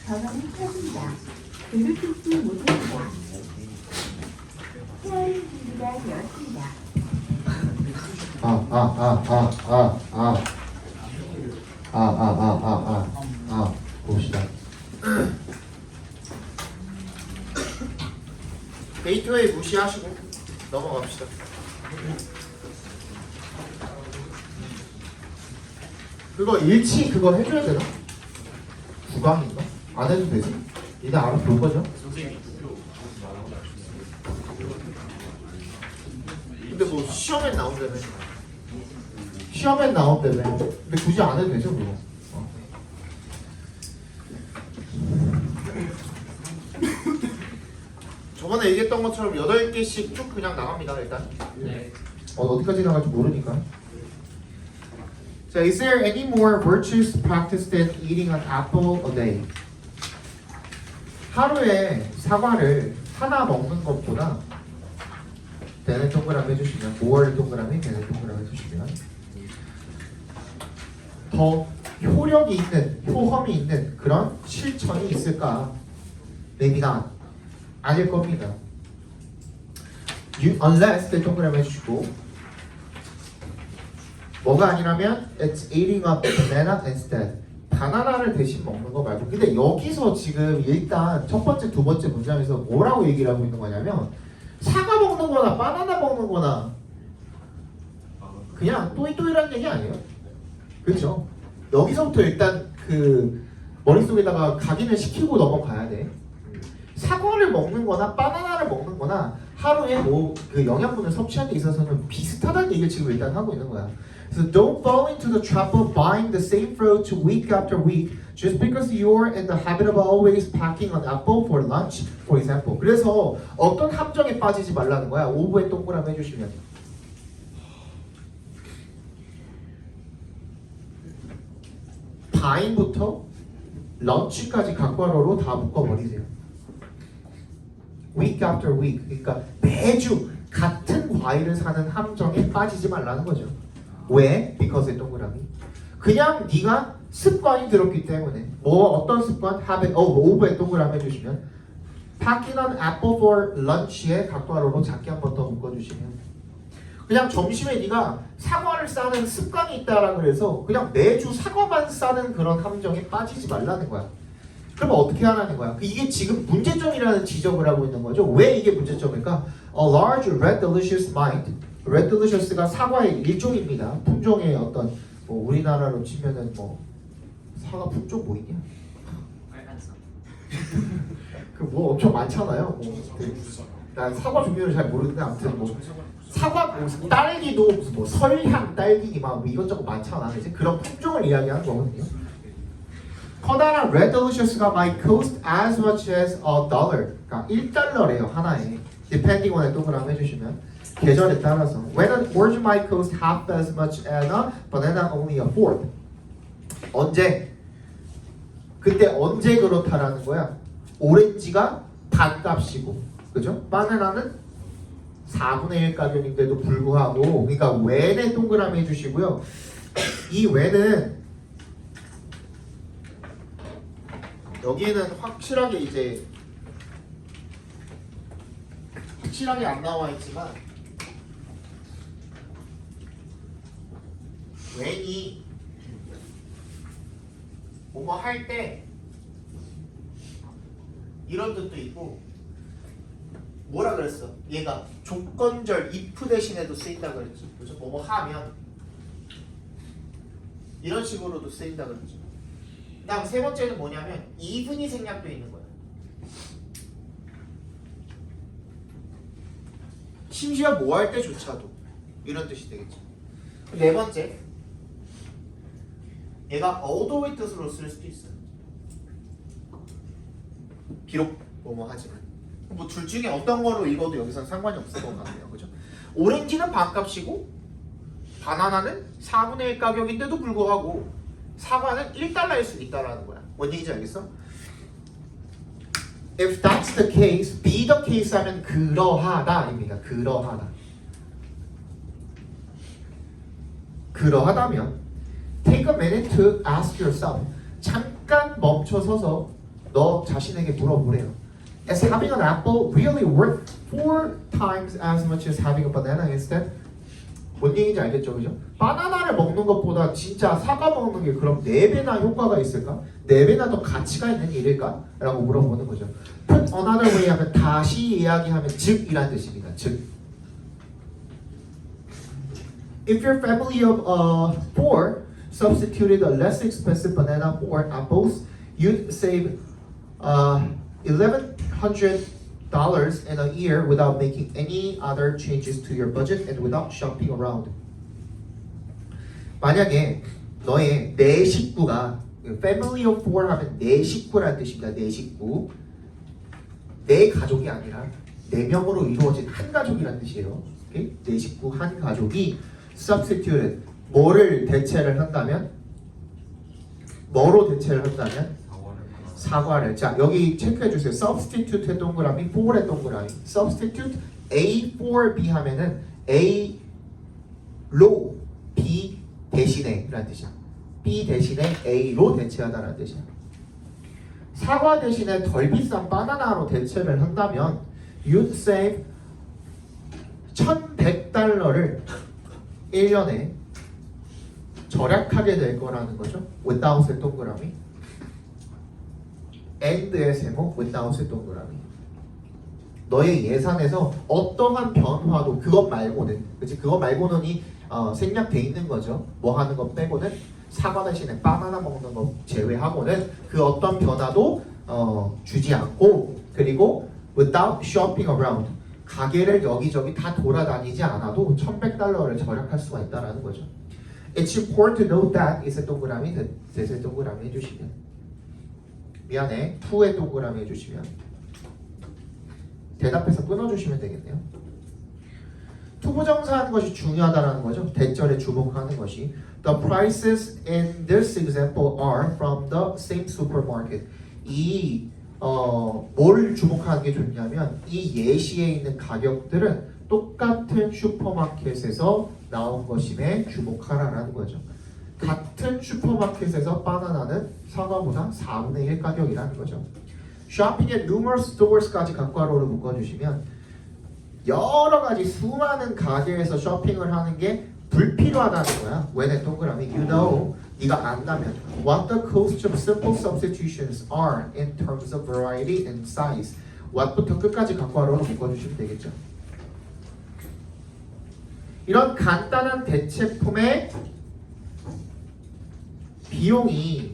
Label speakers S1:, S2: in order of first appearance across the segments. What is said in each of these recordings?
S1: 전원이 켜진다. 불을 끄지 못합니다. 헤어링 준비가 되었습니다.
S2: 봅시다. 게이트웨이 무시하시고 넘어갑시다. 그거 일치 그거 해줘야 되나? 구강인가? 안 해도 되지? 니네 알아 볼 거죠? 근데 뭐 시험엔 나온다며. 시험엔 나온다며. 근데 굳이 안 해도 되죠 그거. 저번에 얘기했던 것처럼 8개씩 쭉 그냥 나갑니다 일단.
S3: 네.
S2: 어디까지 나갈지 모르니까. 자, is there any more virtuous practice than eating an apple a day? 하루에 사과를 하나 먹는 것보다 되는 동그라미 해주시면 more 동그라미 되는 동그라미 해주시면 더 효력이 있는 효험이 있는 그런 실천이 있을까? Maybe not. 아닐 겁니다. Unless 동그라미 해주시고 뭐가 아니라면 it's eating a banana instead. 바나나를 대신 먹는 거 말고. 근데 여기서 지금 일단 첫 번째, 두 번째 문장에서 뭐라고 얘기를 하고 있는 거냐면 사과 먹는 거나 바나나 먹는 거나 그냥 또이또이라는 얘기 아니에요. 그렇죠? 여기서부터 일단 그 머릿속에다가 각인을 시키고 넘어가야 돼. 사과를 먹는 거나 바나나를 먹는 거나 하루에 뭐 그 영양분을 섭취하는 데 있어서는 비슷하다는 얘기를 지금 일단 하고 있는 거야. So don't fall into the trap of buying the same fruit week after week just because you're in the habit of always packing an apple for lunch, for example. 그래서 어떤 함정에 빠지지 말라는 거야. 오브에 동그라미 해주시면. 바인부터 런치까지 각괄호로 다 묶어버리세요. week after week. 그러니까 매주 같은 과일을 사는 함정에 빠지지 말라는 거죠. 왜? Because의 동그라미. 그냥 네가 습관이 들었기 때문에. 뭐 어떤 습관? habit. 오브의 동그라미 해주시면 packing an apple for lunch에 각괄호로 작게 한 번 더 묶어주시면 그냥 점심에 네가 사과를 싸는 습관이 있다라 그래서 그냥 매주 사과만 싸는 그런 함정에 빠지지 말라는 거야. 그러면 어떻게 하라는 거야? 이게 지금 문제점이라는 지적을 하고 있는 거죠. 왜 이게 문제점일까? A large red delicious might. red delicious가 사과의 일종입니다. 품종의 어떤 뭐 우리나라로 치면은 뭐 사과 품종 뭐 있냐?
S3: 빨간색.
S2: 그 뭐 엄청 많잖아요. 난 사과 종류를 잘 모르는데 아무튼 뭐 사과 무슨 딸기도 무슨 뭐 설향 딸기 막 이것저것 많잖아. 이제 그런 품종을 이야기하는 거거든요. 커다란 red delicious가 might cost as much as $1. 그러니까 $1래요 하나에. Depending on에 동그라미 해주시면 계절에 따라서. When an orange might cost half as much as a banana, only a fourth. 언제? 그때 언제 그렇다라는 거야? 오렌지가 반값이고, 그죠? 바나나는 4분의 1 가격인데도 불구하고, 그러니까 when에 동그라미 해주시고요. 이 when은 여기에는 확실하게 이제 확실하게 안 나와 있지만 when이 뭐뭐 할 때 이런 뜻도 있고 뭐라 그랬어? 얘가 조건절 if 대신에도 쓰인다 그랬지. 그죠? 뭐뭐 하면 이런 식으로도 쓰인다 그랬죠. 그다음 세 번째는 뭐냐면 even이 생략돼 있는 거야. 심지어 뭐 할 때조차도 이런 뜻이 되겠죠. 네 번째, 얘가 although의 뜻으로 쓸 수도 있어요. 비록 뭐뭐 하지만 뭐 둘 중에 어떤 거로 읽어도 여기서는 상관이 없을 것 같네요. 그죠? 오렌지는 반값이고 바나나는 4분의 1 가격인데도 불구하고 사과는 1달러일 수 있다라는 거야. 뭔 얘기인지 알겠어? If that's the case, be the case 하면 그러하다입니다. 그러하다. 그러하다면 Take a minute to ask yourself. 잠깐 멈춰서서 너 자신에게 물어보래요. Is having an apple really worth 4 times as much as having a banana instead? 뭔 얘기인지 알겠죠, 그죠? 바나나를 먹는 것보다 진짜 사과 먹는 게 그럼 4배나 효과가 있을까? 4배나 더 가치가 있는 일일까? 라고 물어보는 거죠. Put another way 하면 다시 이야기하면 즉이란 뜻입니다. 즉. If your family of 4 substituted a less expensive banana for apples, you'd save $1,100 in a year without making any other changes to your budget and without shopping around. 만약에 너의 네 식구가 family of 4 하면 네 식구라는 뜻입니다. 네 식구. 네 가족이 아니라 네 명으로 이루어진 한 가족이라는 뜻이에요. 오케이? 네 식구 한 가족이 substituted 뭐를 대체를 한다면 뭐로 대체를 한다면 사과를. 자, 여기 체크해 주세요. substitute의 동그라미, for의 동그라미. substitute A for B 하면은 A로 B 대신에 라는 뜻이야. B 대신에 A로 대체하다라는 뜻이야. 사과 대신에 덜 비싼 바나나로 대체를 한다면 you'd save $1,100를 1년에 절약하게 될 거라는 거죠. without의 동그라미. and의 세모, without의 동그라미. 너의 예산에서 어떠한 변화도 그것 말고는, 그치? 그것 말고는이 생략돼 있는 거죠. 뭐 하는 것 빼고는 사과 대신에 바나나 먹는 거 제외하고는 그 어떤 변화도 주지 않고, 그리고 without shopping around 가게를 여기저기 다 돌아다니지 않아도 $1,100를 절약할 수가 있다라는 거죠. It's important to note that 이세 동그라미, 대세 동그라미 해주시면 미안해, to의 동그라미 해주시면 대답해서 끊어주시면 되겠네요. 투부정사하는 것이 중요하다라는 거죠. 대절에 주목하는 것이. The prices in this example are from the same supermarket. 뭘 주목하는 게 좋냐면 이 예시에 있는 가격들은 똑같은 슈퍼마켓에서 나온 것임에 주목하라는 거죠. 같은 슈퍼마켓에서 바나나는 사과보다 4분의 1 가격이라는 거죠. Shopping at numerous stores까지 각괄호를 묶어주시면 여러 가지 수많은 가게에서 쇼핑을 하는 게 불필요하다는 거야. when의 동그라미 you know, 네가 안다면 what the cost of simple substitutions are in terms of variety and size. what부터 끝까지 각괄호로 묶어주시면 되겠죠. 이런 간단한 대체품의 비용이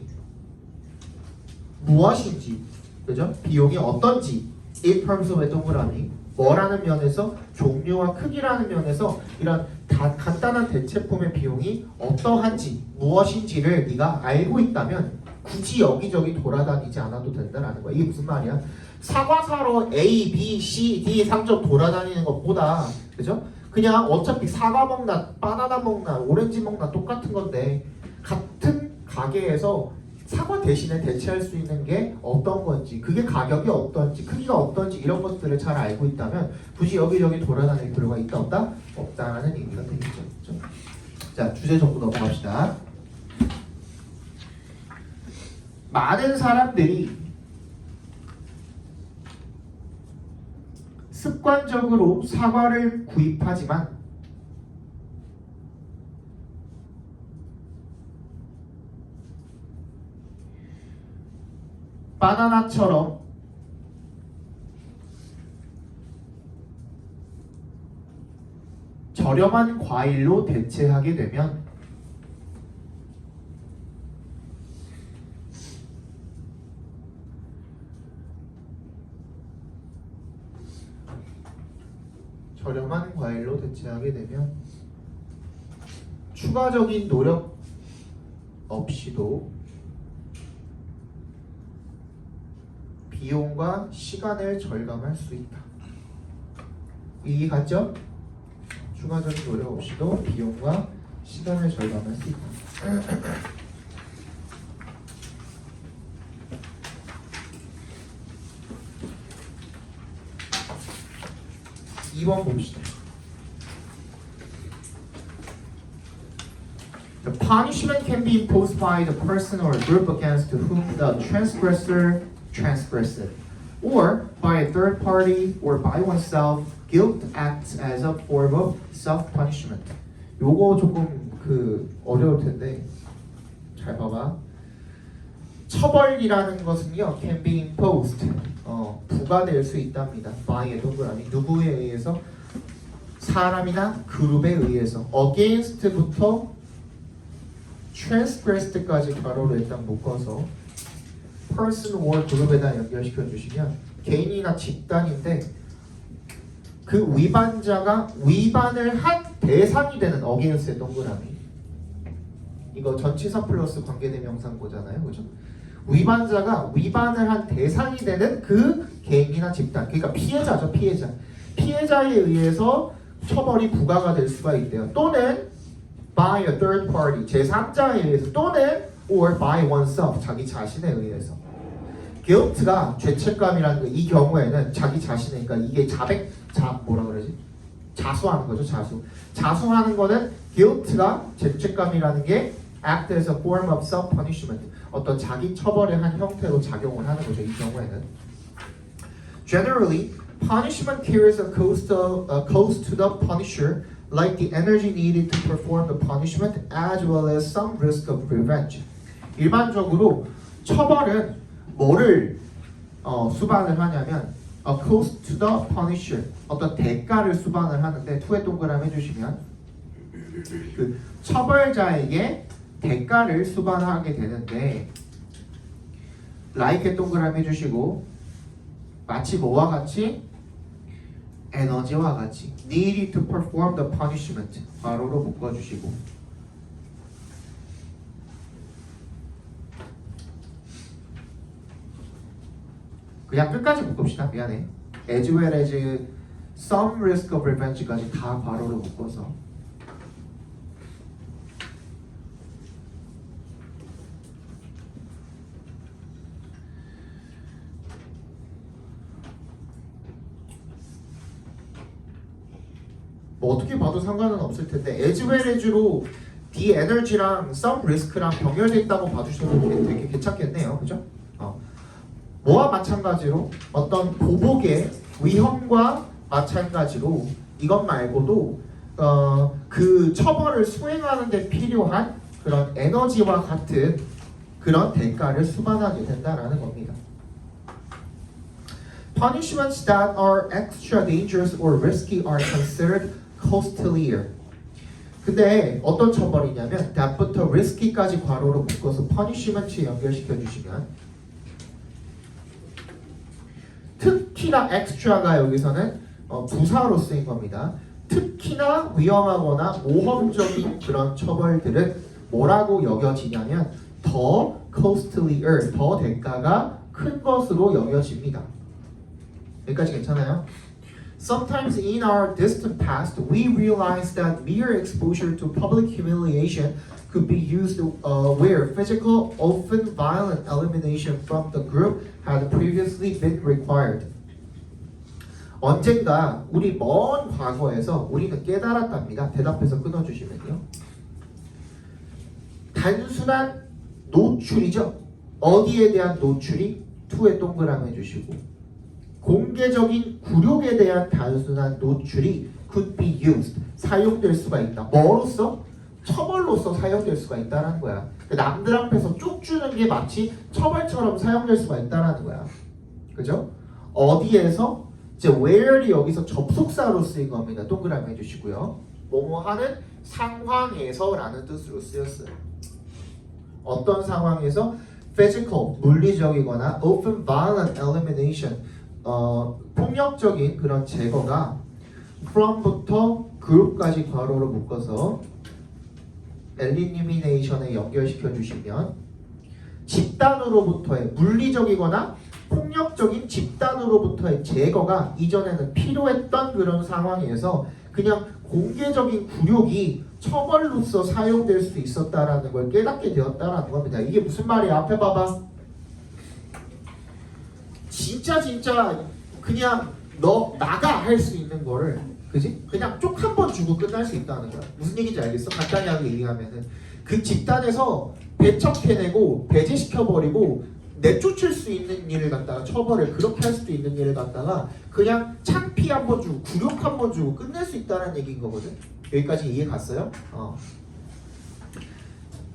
S2: 무엇인지, 그죠? 비용이 어떤지 in terms of의 동그라미 뭐라는 면에서 종류와 크기라는 면에서 이런 간단한 대체품의 비용이 어떠한지 무엇인지를 네가 알고 있다면 굳이 여기저기 돌아다니지 않아도 된다는 거야. 이게 무슨 말이야? 사과 사러 A, B, C, D 상점 돌아다니는 것보다, 그죠? 그냥 어차피 사과 먹나 바나나 먹나 오렌지 먹나 똑같은 건데 같은 가게에서 사과 대신에 대체할 수 있는 게 어떤 건지, 그게 가격이 어떤지, 크기가 어떤지 이런 것들을 잘 알고 있다면 굳이 여기저기 돌아다닐 필요가 있다 없다? 없다라는 얘기가 되겠죠. 그렇죠? 자, 주제 정도 넘어갑시다. 많은 사람들이 습관적으로 사과를 구입하지만 바나나처럼 저렴한 과일로 대체하게 되면 추가적인 노력 없이도 비용과 시간을 절감할 수 있다. 이해 갔죠? 추가적인 노력 없이도 비용과 시간을 절감할 수 있다. 2번 봅시다. The punishment can be imposed by the person or group against whom the transgressor transgressed, or by a third party or by oneself. Guilt acts as a form of self-punishment. 요거 조금 어려울 텐데 잘 봐봐. 처벌이라는 것은요, can be imposed, 부과될 수 있답니다. by의 동그라미, 누구에 의해서? 사람이나 그룹에 의해서. against부터 transgressed까지 괄호로 일단 묶어서 person or 그룹에다 연결시켜 주시면 개인이나 집단인데 그 위반자가 위반을 한 대상이 되는 against의 동그라미. 이거 전치사 플러스 관계대명사인 거잖아요, 그죠? 위반자가 위반을 한 대상이 되는 그 개인이나 집단, 그러니까 피해자죠, 피해자. 피해자에 의해서 처벌이 부과가 될 수가 있대요. 또는 by a third party, 제3자에 의해서, 또는 or by oneself, 자기 자신에 의해서. guilt가 죄책감이라는 거, 이 경우에는 자기 자신에, 그러니까 이게 뭐라 그러지? 자수하는 거죠, 자수. 자수하는 거는 guilt가 죄책감이라는 게 act as a form of self-punishment, 어떤 자기 처벌의 한 형태로 작용을 하는 거죠, 이 경우에는. Generally, punishment carries a cost to the punisher, like the energy needed to perform the punishment, as well as some risk of revenge. 일반적으로 처벌은 뭐를 수반을 하냐면 a cost to the punisher, 어떤 대가를 수반을 하는데 to에 동그라미 해주시면 그 처벌자에게 대가를 수반하게 되는데 like에 동그라미 해주시고 마치 뭐와 같이? 에너지와 같이 needed to perform the punishment 괄호로 묶어주시고 그냥 끝까지 묶읍시다. 미안해. as well as some risk of revenge까지 다 괄호로 묶어서 뭐 어떻게 봐도 상관은 없을 텐데 as well as로 the energy랑 some risk랑 병렬돼 있다고 봐주셔도 되게 괜찮겠네요, 그죠? 뭐와 마찬가지로 어떤 보복의 위험과 마찬가지로 이것 말고도 그 처벌을 수행하는 데 필요한 그런 에너지와 같은 그런 대가를 수반하게 된다라는 겁니다. Punishments that are extra dangerous or risky are considered costlier. 근데 어떤 처벌이냐면 that부터 risky까지 괄호로 묶어서 punishment에 연결시켜 주시면 특히나 extra가 여기서는 부사로 쓰인 겁니다. 특히나 위험하거나 모험적인 그런 처벌들은 뭐라고 여겨지냐면 더 costlier, 더 대가가 큰 것으로 여겨집니다. 여기까지 괜찮아요? Sometimes in our distant past, we realized that mere exposure to public humiliation could be used where physical, often violent elimination from the group had previously been required. 언젠가 우리 먼 과거에서 우리는 깨달았답니다. 대답해서 끊어주시면요. 단순한 노출이죠. 어디에 대한 노출이? to에 동그라미 해주시고 공개적인 굴욕에 대한 단순한 노출이 could be used, 사용될 수가 있다. 뭐로서? 처벌로서 사용될 수가 있다는 거야. 남들 앞에서 쭉 주는 게 마치 처벌처럼 사용될 수가 있다는 거야. 그죠? 어디에서? 이제 where이 여기서 접속사로 쓰인 겁니다. 동그라미 해주시고요. 뭐뭐 하는 상황에서라는 뜻으로 쓰였어요. 어떤 상황에서? physical, 물리적이거나 often violent elimination, 폭력적인 그런 제거가 from부터 group까지 괄호로 묶어서 elimination에 연결시켜 주시면 집단으로부터의 물리적이거나 폭력적인 집단으로부터의 제거가 이전에는 필요했던 그런 상황에서 그냥 공개적인 굴욕이 처벌로서 사용될 수 있었다라는 걸 깨닫게 되었다라는 겁니다. 이게 무슨 말이야? 앞에 봐봐. 진짜 그냥 너 나가 할 수 있는 거를 그지? 그냥 쪽 한 번 주고 끝날 수 있다는 거야. 무슨 얘기인지 알겠어? 간단하게 얘기하면은 그 집단에서 배척해내고 배제시켜버리고 내쫓을 수 있는 일을 갖다가 처벌을 그렇게 할 수도 있는 일을 갖다가 그냥 창피 한 번 주고 굴욕 한 번 주고 끝낼 수 있다는 얘기인 거거든. 여기까지 이해 갔어요?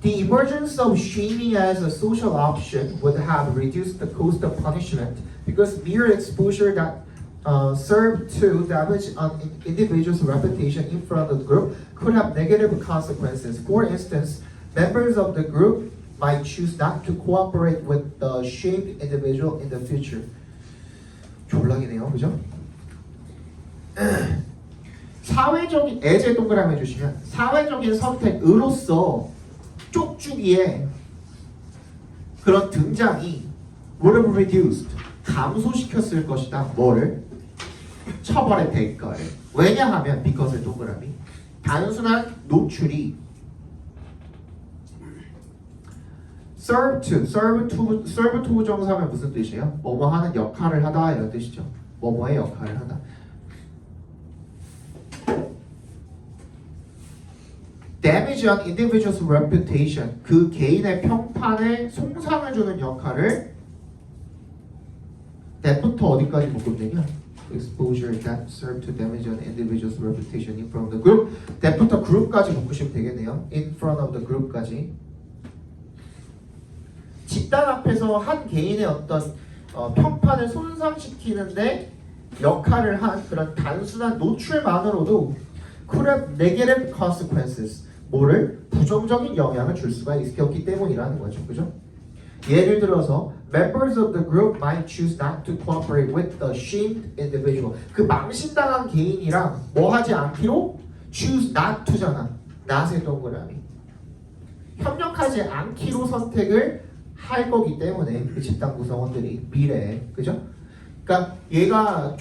S2: The emergence of shaming as a social option would have reduced the cost of punishment because mere exposure that served to damage an individual's reputation in front of the group could have negative consequences. For instance, members of the group might choose not to cooperate with the shamed individual in the future. 졸라기네요, 그죠? 사회적인 예제 동그라미 해주시면 사회적인 선택으로서 쪽주기의 그런 등장이 would have reduced 감소시켰을 것이다. 뭐를? 처벌의 대가를. 왜냐하면 because의 동그라미 단순한 노출이 serve to 정사하면 무슨 뜻이에요? 뭐뭐 하는 역할을 하다 이런 뜻이죠. 뭐뭐의 역할을 하다. damage an individual's reputation 그 개인의 평판에 손상을 주는 역할을 that부터 어디까지 묶으면 exposure that serve to damage an individual's reputation in front of the group that부터 group까지 묶으시면 되겠네요. in front of the group까지 집단 앞에서 한 개인의 어떤 평판을 손상시키는데 역할을 한 그런 단순한 노출만으로도 could have negative consequences 뭐를 부정적인 영향을 줄 수가 있었기 때문이라는 거죠. 그죠? 예를 들어서 members of the group might choose not to cooperate with the shamed individual 그 망신당한 개인이랑 뭐 하지 않기로 choose not to잖아. not의 동그라미 협력하지 않기로 선택을 할 거기 때문에 그 집단 구성원들이 미래에 그죠? 그러니까 얘가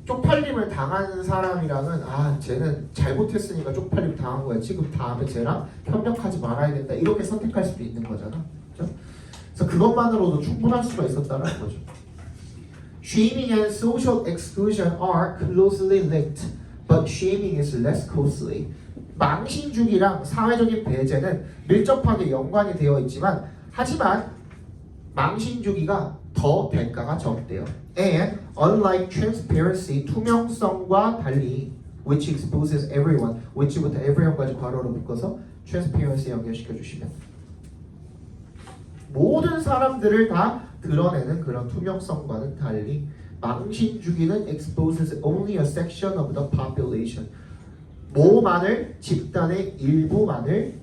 S2: 쪽팔림을 당하는 사람이랑은 쟤는 잘못했으니까 쪽팔림 당한 거야. 지금 다음에 쟤랑 협력하지 말아야겠다. 이렇게 선택할 수도 있는 거잖아. 그죠? 그래서 그것만으로도 충분할 수가 있었다는 거죠. Shaming and social exclusion are closely linked, but shaming is less costly. 망신주기랑 사회적인 배제는 밀접하게 연관이 되어 있지만 하지만 망신주기가 더 대가가 적대요. And unlike transparency, 투명성과 달리 which exposes everyone, which부터 everyone까지 괄호로 묶어서 transparency 연결시켜 주시면 모든 사람들을 다 드러내는 그런 투명성과는 달리 망신주기는 exposes only a section of the population. 뭐만을 집단의 일부만을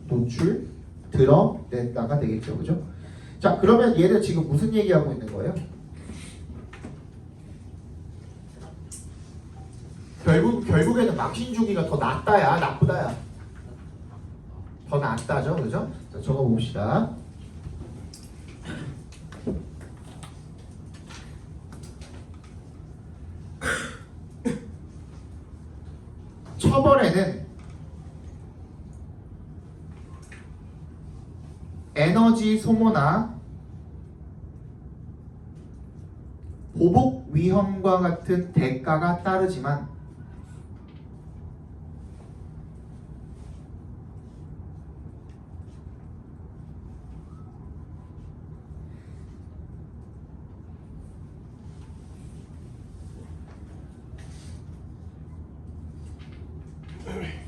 S2: 드러낸다가 되겠죠, 그죠? 자, 그러면 얘는 지금 무슨 얘기하고 있는 거예요? 결국에는 망신주기가 더 낫다야, 나쁘다야? 더 낫다죠, 그죠? 자, 적어봅시다. 처벌에는 에너지 소모나 보복 위험과 같은 대가가 따르지만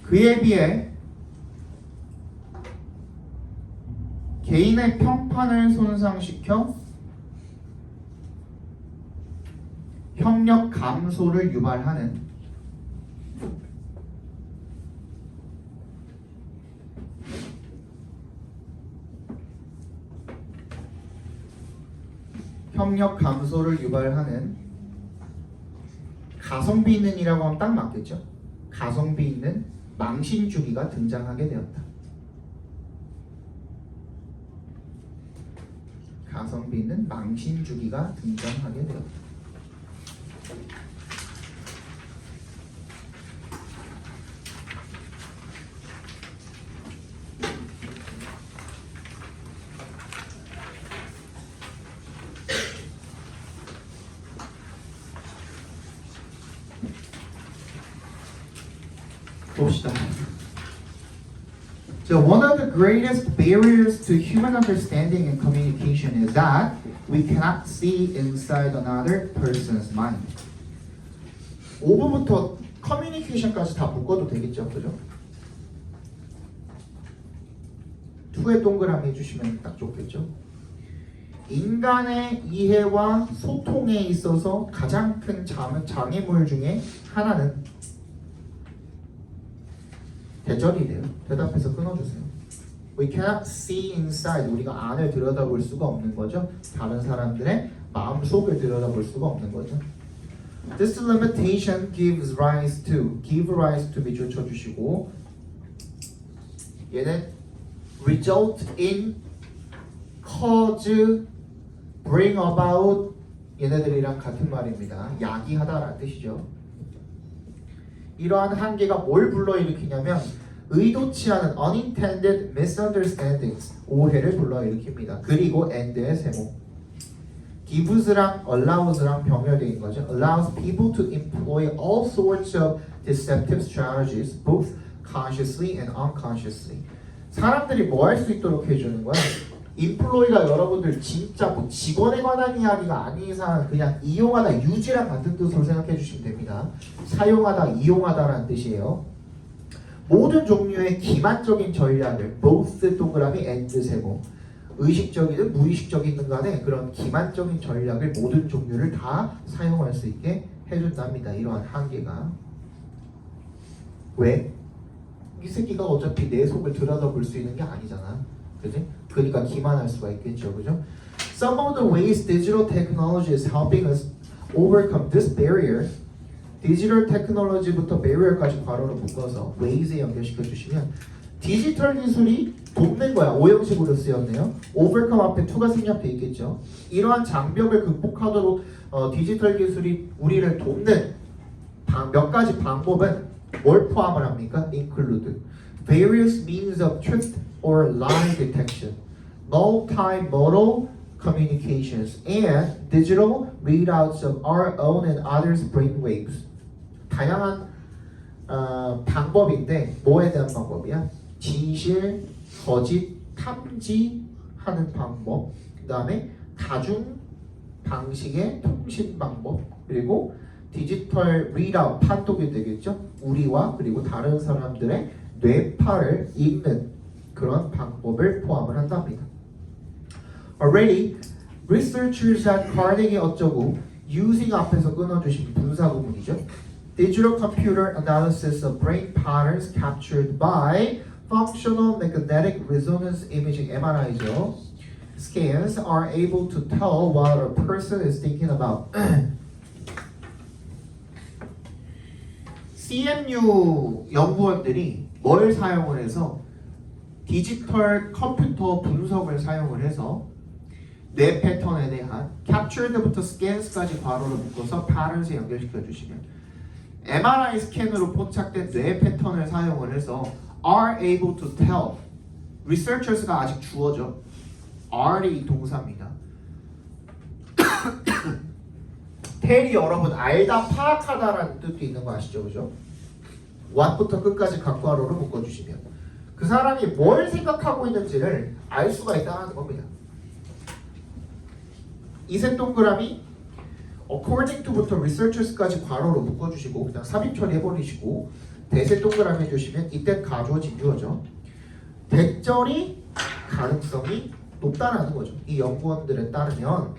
S2: 그에 비해 개인의 평판을 손상시켜 협력 감소를 유발하는 가성비 있는이라고 하면 딱 맞겠죠? 가성비 있는 망신주기가 등장하게 되었다. 가성비 있는 망신주기가 등장하게 되었다. 봅시다. So one of the greatest barriers to human understanding and communication is that we cannot see inside another person's mind. 5부부터 커뮤니케이션까지 다 묶어도 되겠죠, 그죠? 2의 동그라미 해주시면 딱 좋겠죠. 인간의 이해와 소통에 있어서 가장 큰 장애물 중에 하나는 대절이래요. 대답해서 끊어주세요. We cannot see inside. 우리가 안을 들여다볼 수가 없는 거죠. 다른 사람들의 마음속을 들여다볼 수가 없는 거죠. This limitation gives rise to. give rise to 밑줄 쳐주시고 얘는 result in, cause, bring about 얘네들이랑 같은 말입니다. 야기하다라는 뜻이죠. 이러한 한계가 뭘 불러일으키냐면 의도치 않은 unintended misunderstandings 오해를 불러일으킵니다. 그리고 and의 세모 gives랑 allows랑 병렬된 거죠. allows people to employ all sorts of deceptive strategies both consciously and unconsciously. 사람들이 뭐 할 수 있도록 해주는 거야? employ가 여러분들 진짜 뭐 직원에 관한 이야기가 아닌 이상 그냥 이용하다, 유지랑 같은 뜻으로 생각해 주시면 됩니다. 사용하다, 이용하다라는 뜻이에요. 모든 종류의 기만적인 전략을 both 동그라미 and 세모 의식적이든 무의식적이든 간에 그런 기만적인 전략을 모든 종류를 다 사용할 수 있게 해준답니다. 이러한 한계가. 왜? 이 새끼가 어차피 내 속을 들여다볼 수 있는 게 아니잖아. 그지? 그러니까 기만할 수가 있겠죠. 그죠? Some of the ways digital technology is helping us overcome this barrier. 디지털 테크놀로지부터 barrier까지 괄호로 묶어서 ways에 연결시켜 주시면 디지털 기술이 돕는 거야. 오형식으로 쓰였네요. overcome 앞에 to가 생략돼 있겠죠. 이러한 장벽을 극복하도록 디지털 기술이 우리를 돕는 몇 가지 방법은 뭘 포함을 합니까? include various means of truth or lie detection, multimodal communications, and digital readouts of our own and others' brainwaves. 다양한 방법인데 뭐에 대한 방법이야? 진실, 거짓, 탐지하는 방법, 그 다음에 다중 방식의 통신 방법, 그리고 디지털 리드아웃 판독이 되겠죠. 우리와 그리고 다른 사람들의 뇌파를 읽는 그런 방법을 포함을 한답니다. Already, researchers at Carnegie 어쩌고 using 앞에서 끊어주신 분사 구문이죠. Digital computer analysis of brain patterns captured by functional magnetic resonance imaging (MRI죠) scans are able to tell what a person is thinking about. CMU 연구원들이 뭘 사용을 해서 디지털 컴퓨터 분석을 사용을 해서 뇌 패턴에 대한 captured부터 scans까지 괄호로 묶어서 patterns에 연결시켜 주시면 MRI 스캔으로 포착된 뇌 패턴을 사용을 해서 are able to tell researchers가 아직 주어죠. are이 동사입니다. tell이 여러분 알다 파악하다라는 뜻도 있는 거 아시죠? 그죠? what부터 끝까지 각 괄호로 묶어주시면 그 사람이 뭘 생각하고 있는지를 알 수가 있다는 겁니다. 이색 동그라미 according to부터 researchers까지 괄호로 묶어주시고 그냥 삽입 처리해버리시고 대세 동그라미 해주시면 이때 가주어진 유어죠. 대절이 가능성이 높다는 거죠. 이 연구원들에 따르면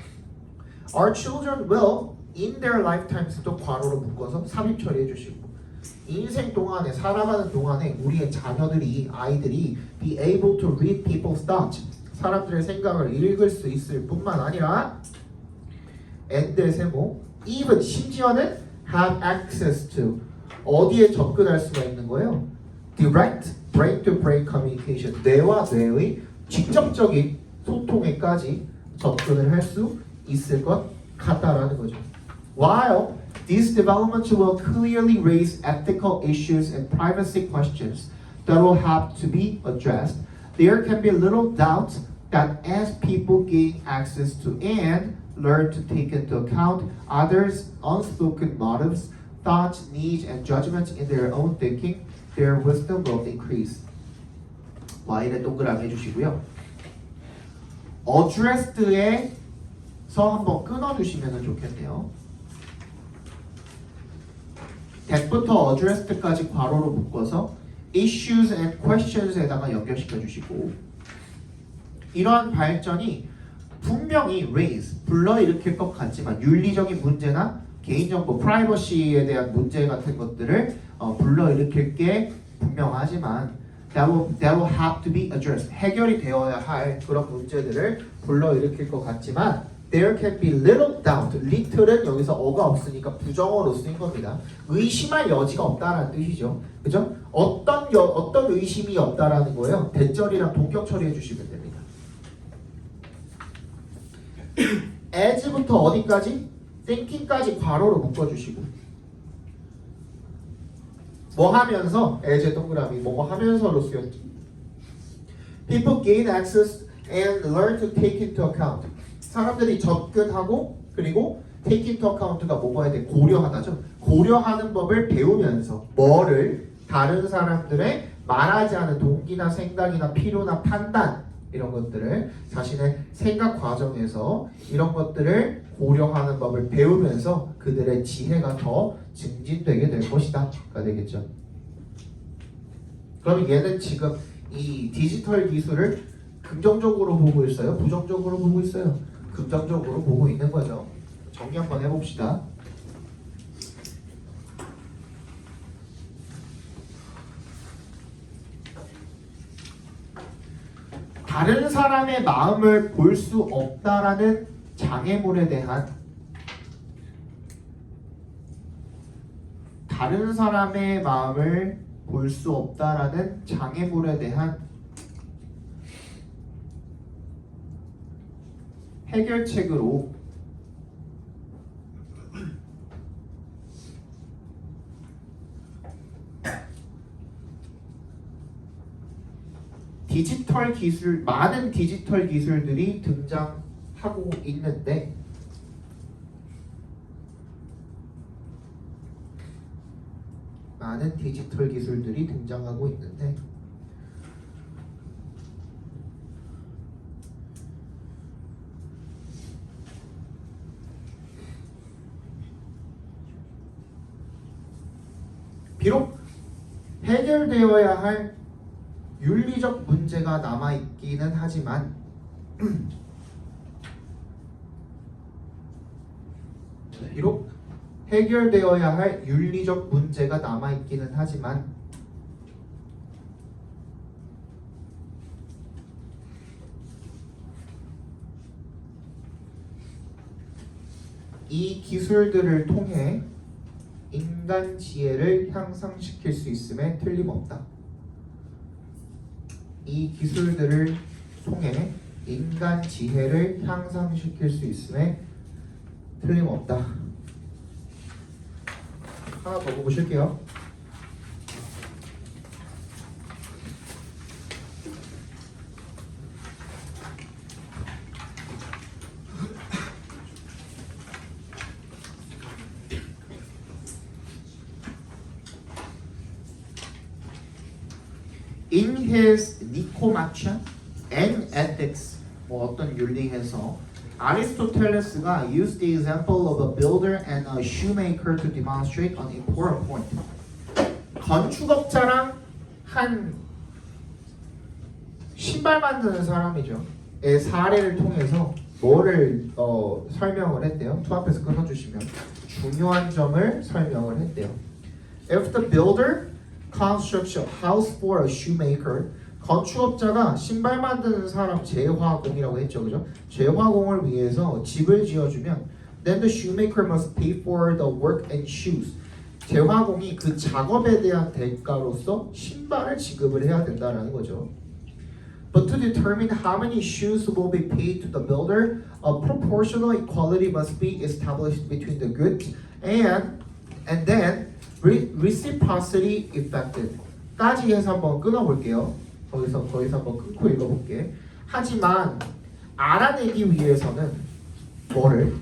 S2: Our children will in their lifetimes 또 괄호로 묶어서 삽입 처리해주시고 인생 동안에 살아가는 동안에 우리의 자녀들이 아이들이 be able to read people's thoughts 사람들의 생각을 읽을 수 있을 뿐만 아니라 and의 세모 even 심지어는 have access to 어디에 접근할 수가 있는 거예요? direct brain to brain communication 뇌와 뇌의 직접적인 소통에까지 접근을 할 수 있을 것 같다라는 거죠. While these developments will clearly raise ethical issues and privacy questions that will have to be addressed, there can be little doubt that as people gain access to and learn to take into account others' unspoken motives, thoughts, needs, and judgments in their own thinking, their wisdom will increase. Y는 동그라미 해주시고요. addressed에서 한번 끊어주시면 좋겠네요. that부터 addressed까지 괄호로 묶어서 issues and questions에다가 연결시켜 주시고 이러한 발전이 분명히 raise, 불러일으킬 것 같지만 윤리적인 문제나 개인정보, 프라이버시에 대한 문제 같은 것들을 불러일으킬 게 분명하지만 that will have to be addressed. 해결이 되어야 할 그런 문제들을 불러일으킬 것 같지만 there can be little doubt. little은 여기서 어가 없으니까 부정어로 쓰인 겁니다. 의심할 여지가 없다라는 뜻이죠. 그죠? 어떤 의심이 없다라는 거예요. 대절이랑 동격 처리해 주시면 됩니다. as부터 어디까지? thinking까지 괄호로 묶어주시고 뭐 하면서 as의 동그라미 뭐 하면서로 쓰였죠. People gain access and learn to take into account. 사람들이 접근하고 그리고 take into account가 뭐가 돼? 고려하다죠. 고려하는 법을 배우면서 뭐를 다른 사람들의 말하지 않은 동기나 생각이나 필요나 판단 이런 것들을 자신의 생각 과정에서 이런 것들을 고려하는 법을 배우면서 그들의 지혜가 더 증진되게 될 것이다가 되겠죠. 그럼 얘는 지금 이 디지털 기술을 긍정적으로 보고 있어요? 부정적으로 보고 있어요? 긍정적으로 보고 있는 거죠. 정리 한번 해봅시다. 다른 사람의 마음을 볼 수 없다라는 장애물에 대한 다른 사람의 마음을 볼 수 없다라는 장애물에 대한 해결책으로 많은 디지털 기술들이 등장하고 있는데 비록 해결되어야 할 윤리적 문제가 남아있기는 하지만 비록 해결되어야 할 윤리적 문제가 남아있기는 하지만 이 기술들을 통해 인간 지혜를 향상시킬 수 있음에 틀림없다. 이 기술들을 통해 인간 지혜를 향상시킬 수 있음에 틀림없다. 하나 더 보실게요. In his Nicomachean and Ethics, 뭐 어떤 윤리에서 아리스토텔레스가 used the example of a builder and a shoemaker to demonstrate an important point. 건축업자랑 한 신발 만드는 사람이죠. 의 사례를 통해서 뭐를 설명을 했대요. 투 앞에서 끊어주시면 중요한 점을 설명을 했대요. If the builder constructs a house for a shoemaker, 건축업자가 신발 만드는 사람 제화공이라고 했죠, 그죠? 제화공을 위해서 집을 지어주면 then the shoemaker must pay for the work and shoes. 제화공이 그 작업에 대한 대가로서 신발을 지급을 해야 된다는 거죠. But to determine how many shoes will be paid to the builder, a proportional equality must be established between the goods and then reciprocity effected. 까지 해서 한번 끊어볼게요. 거기서 한번 끊고 읽어볼게. 하지만 알아내기 위해서는 뭐를?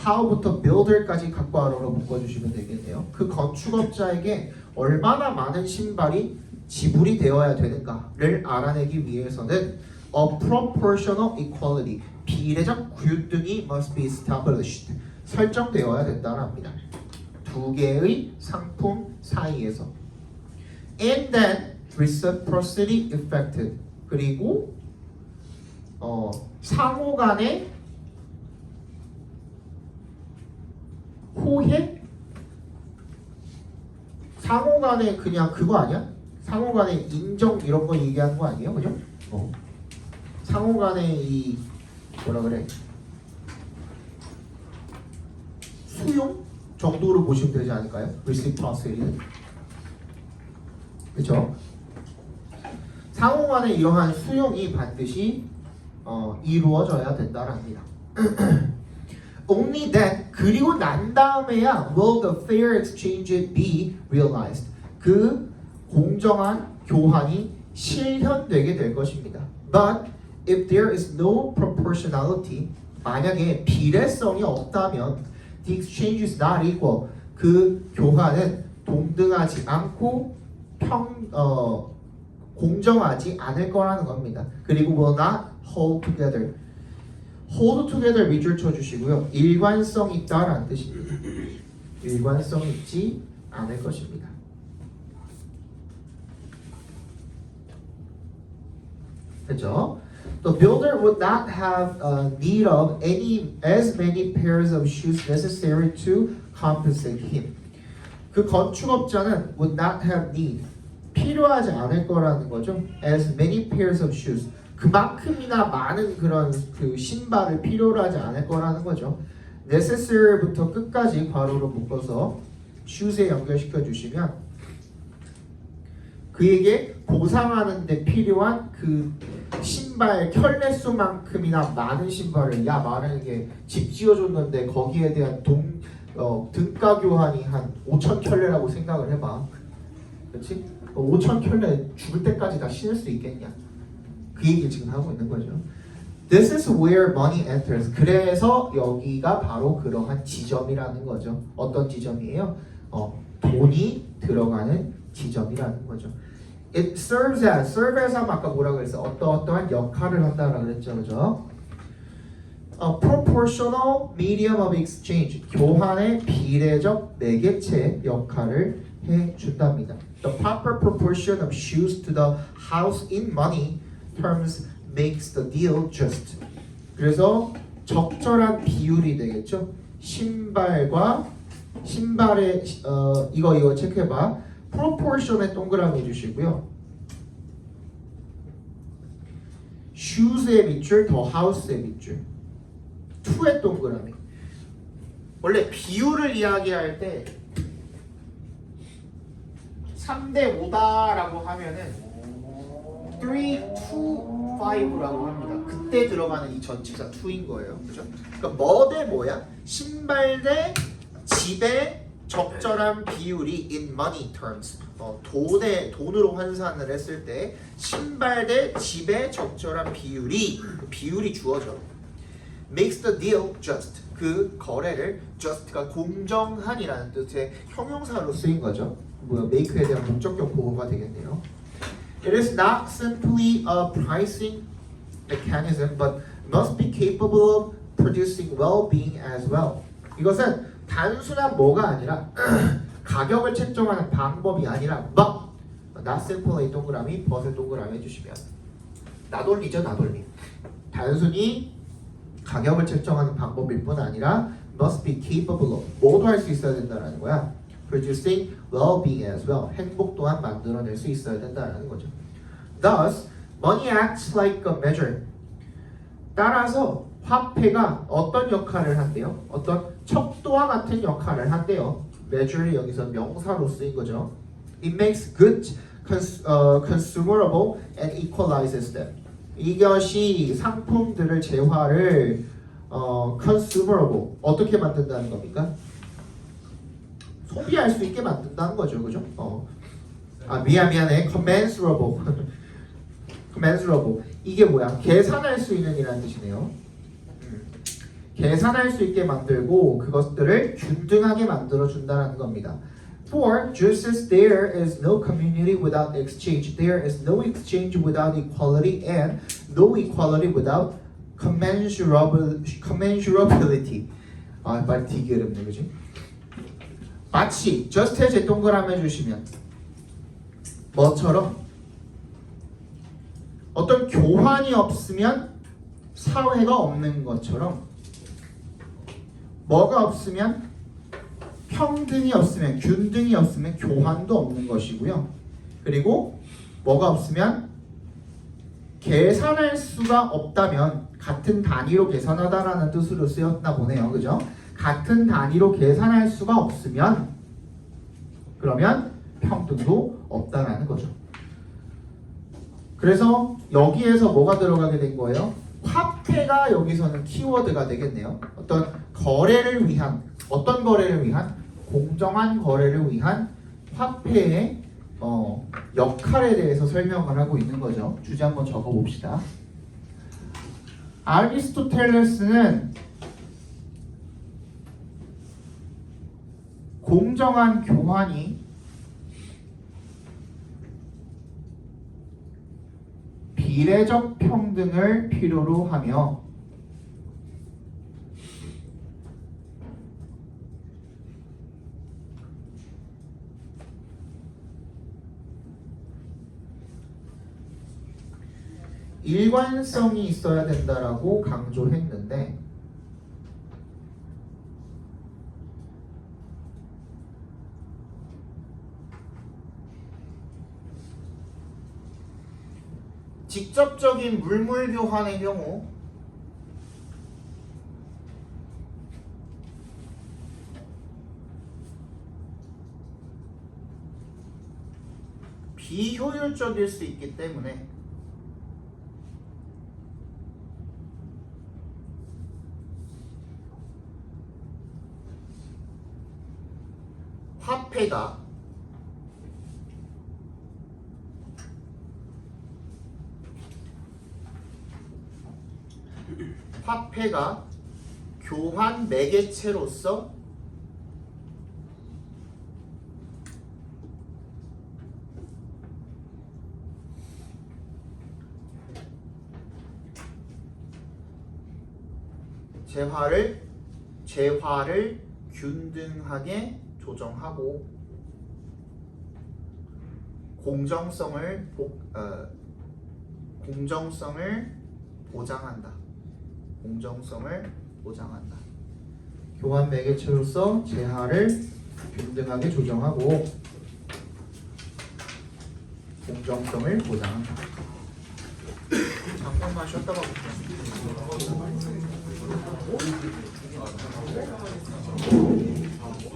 S2: how부터 builder까지 갖고 와로로 묶어주시면 되겠네요. 그 건축업자에게 얼마나 많은 신발이 지불이 되어야 되는가를 알아내기 위해서는 a proportional equality, 비례적 균등이 must be established, 설정되어야 된다는 합니다. 두 개의 상품 사이에서. And then reciprocity effected, 그리고 상호 간의 호혜? 상호 간의 그냥 그거 아니야? 상호 간의 인정 이런 거 얘기하는 거 아니에요? 그죠? 상호 간의 이 뭐라 그래? 수용 정도로 보시면 되지 않을까요? reciprocity는. 그렇죠? 상호 간의 이러한 수용이 반드시 이루어져야 된다랍니다. Only then, 그리고 난 다음에야 will the fair exchange be realized. 그 공정한 교환이 실현되게 될 것입니다. But if there is no proportionality, 만약에 비례성이 없다면 the exchange is not equal. 그 교환은 동등하지 않고 공정하지 않을 거라는 겁니다. 그리고 will not hold together. hold together 밑줄 쳐주시고요. 일관성 있다라는 뜻입니다. 일관성 있지 않을 것입니다. 그렇죠? The builder would not have need of as many pairs of shoes necessary to compensate him. 그 건축업자는 would not have need, 필요하지 않을 거라는 거죠. As many pairs of shoes, 그만큼이나 많은 그런 그 신발을 필요로 하지 않을 거라는 거죠. necessary부터 끝까지 괄호로 묶어서 shoes에 연결시켜 주시면 그에게 보상하는 데 필요한 그 신발 켤레 수만큼이나 많은 신발을, 야 말하는 게 집 지어줬는데 거기에 대한 등가 교환이 한 5천 켤레라고 생각을 해봐. 그렇지? 5천 켤레 죽을 때까지 다 신을 수 있겠냐? 그 얘기 지금 하고 있는 거죠. This is where money enters. 그래서 여기가 바로 그러한 지점이라는 거죠. 어떤 지점이에요? 돈이 들어가는 지점이라는 거죠. It serves as 하면 아까 뭐라고 그랬어? 어떠한 역할을 한다라고 그랬죠, 그죠? A proportional medium of exchange, 교환의 비례적 매개체 역할을 해준답니다. The proper proportion of shoes to the house in money terms makes the deal just. 그래서 적절한 비율이 되겠죠. 신발의 이거 체크해봐. proportion에 동그라미 해주시고요. shoes의 밑줄 더 house의 밑줄. to의 동그라미. 원래 비율을 이야기할 때 3대 5다라고 하면은 3, 2, 5라고 합니다. 그때 들어가는 이 전치사 2인 거예요. 그죠? 그러니까 뭐 대 뭐야? 신발 대 집의 적절한 비율이 in money terms. 돈으로 환산을 했을 때 신발 대 집의 적절한 비율이 주어져. makes the deal just. 그 거래를 just가 공정한이라는 뜻의 형용사로 쓰인 거죠. make에 대한 목적격 보호가 되겠네요. It is not simply a pricing mechanism, but must be capable of producing well-being as well. 이것은 단순한 뭐가 아니라 가격을 책정하는 방법이 아니라 but not simply 동그라미, but을 동그라미 해주시면 나돌리죠, 나돌리. 단순히 가격을 책정하는 방법일 뿐 아니라 must be capable of, 모두 할 수 있어야 된다는 거야. producing well-being as well. 행복 또한 만들어낼 수 있어야 된다는 거죠. Thus, money acts like a measure. 따라서 화폐가 어떤 역할을 한대요? 어떤 척도와 같은 역할을 한대요. measure이 여기서 명사로 쓰인 거죠. It makes goods consumable and equalizes them. 이것이 상품들을 재화를 consumable 어떻게 만든다는 겁니까? 소비할 수 있게 만든다는 거죠, 그죠? 미안해, commensurable. commensurable. 이게 뭐야? 계산할 수 있는 이라는 뜻이네요. 계산할 수 있게 만들고 그것들을 균등하게 만들어 준다는 겁니다. For just as there is no community without exchange, there is no exchange without equality, and no equality without commensurability. 아, 말 되게 어렵네, 그지? 마치 just as에 동그라미 해주시면 뭐처럼 어떤 교환이 없으면 사회가 없는 것처럼 뭐가 없으면 평등이 없으면 균등이 없으면 교환도 없는 것이고요. 그리고 뭐가 없으면 계산할 수가 없다면 같은 단위로 계산하다라는 뜻으로 쓰였나 보네요. 그죠? 같은 단위로 계산할 수가 없으면 그러면 평등도 없다라는 거죠. 그래서 여기에서 뭐가 들어가게 된 거예요? 화폐가 여기서는 키워드가 되겠네요. 어떤 거래를 위한 공정한 거래를 위한 화폐의 역할에 대해서 설명을 하고 있는 거죠. 주제 한번 적어 봅시다. 아리스토텔레스는 공정한 교환이 비례적 평등을 필요로 하며 일관성이 있어야 된다라고 강조했는데 직접적인 물물 교환의 경우 비효율적일 수 있기 때문에 화폐가 교환 매개체로서 재화를 균등하게 조정하고 공정성을 보장한다. 교환 매개체로서 재화를 균등하게 조정하고 공정성을 보장한다. 잠깐만 쉬었다가 볼게요.